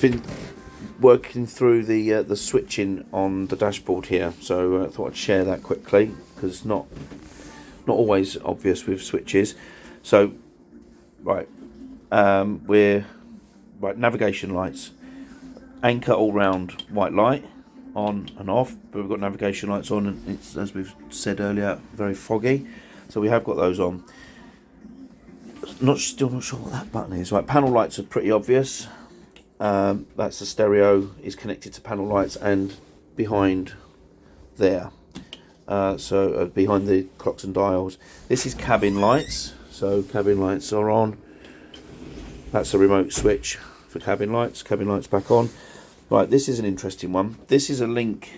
just been working through the switching on the dashboard here, so I thought I'd share that quickly, because it's not always obvious with switches. So right, we're right, navigation lights, anchor all round white light on and off, but we've got navigation lights on, and it's, as we've said earlier, very foggy, so we have got those on. Still not sure what that button is. Right, panel lights are pretty obvious. That's the stereo is connected to panel lights and behind there, behind the clocks and dials. This is cabin lights, so cabin lights are on. That's a remote switch for cabin lights back on. Right, this is an interesting one. This is a link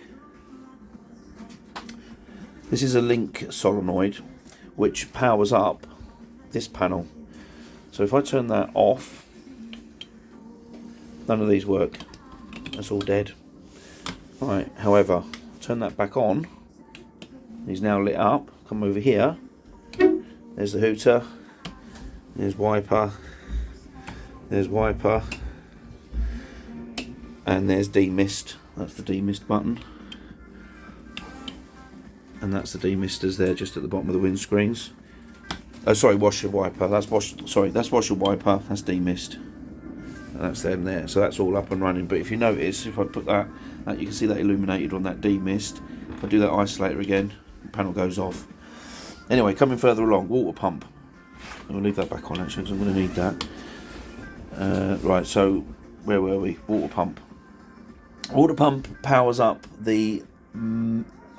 solenoid which powers up this panel. So if I turn that off, none of these work. That's all dead. Right, however, turn that back on. He's now lit up. Come over here. There's the hooter. There's wiper. There's wiper. And there's demist. That's the demist button. And that's the demisters there, just at the bottom of the windscreens. Oh, sorry, washer wiper. That's washer wiper. That's demist. And that's them there. So that's all up and running. But if you notice, if I put that you can see that illuminated on that demist. If I do that isolator again, the panel goes off. Anyway, coming further along, water pump. I'll leave that back on actually, because I'm going to need that. Right, so where were we? Water pump. Water pump powers up the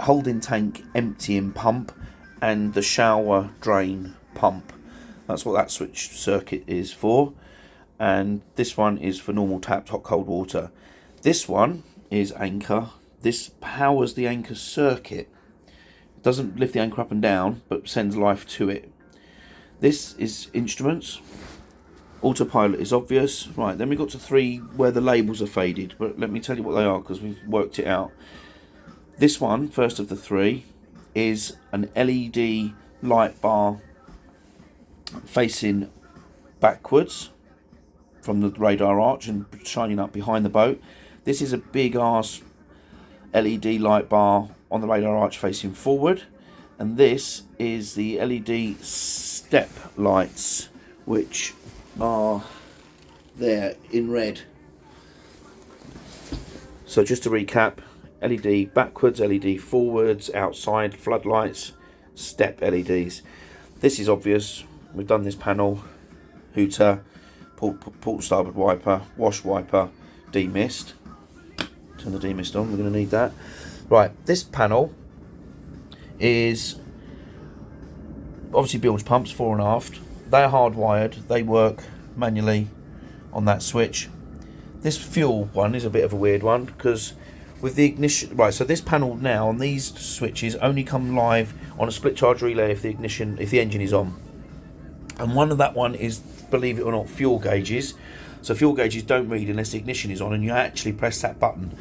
holding tank emptying pump and the shower drain pump. That's what that switch circuit is for. And this one is for normal tapped hot cold water. This one is anchor. This powers the anchor circuit. It doesn't lift the anchor up and down, but sends life to it. This is instruments. Autopilot is obvious. Right, then we got to 3 where the labels are faded, but let me tell you what they are, because we've worked it out. This one, first of the 3, is an LED light bar facing backwards from the radar arch and shining up behind the boat. This is a big arse LED light bar on the radar arch facing forward, and this is the LED step lights, which are there in red. So just to recap, LED backwards, LED forwards, outside floodlights, step LEDs. This is obvious. We've done this panel, hooter, port starboard wiper, wash wiper, demist. Turn the demist on, we're going to need that. Right, this panel is obviously bilge pumps, fore and aft. They're hardwired, they work manually on that switch. This fuel one is a bit of a weird one, because with the ignition, right, so this panel now on these switches only come live on a split charge relay if the engine is on. And one of that one is, believe it or not, fuel gauges. So fuel gauges don't read unless the ignition is on and you actually press that button.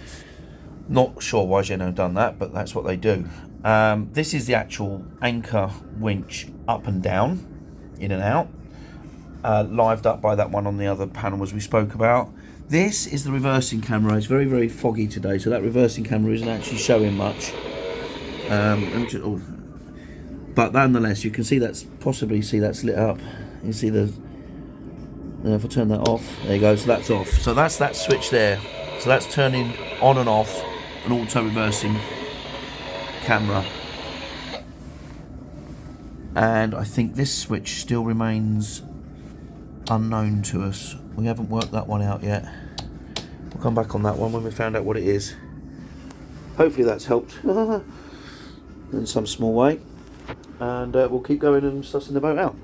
Not sure why Jeanneau done that, but that's what they do. This is the actual anchor winch up and down, in and out, lived up by that one on the other panel as we spoke about. This is the reversing camera. It's very, very foggy today, so that reversing camera isn't actually showing much. But nonetheless, you can see that's lit up. You see if I turn that off, there you go. So that's off. So that's that switch there. So that's turning on and off an auto reversing camera. And I think this switch still remains unknown to us. We haven't worked that one out yet. We'll come back on that one when we found out what it is. Hopefully that's helped in some small way. And we'll keep going and sussing the boat out.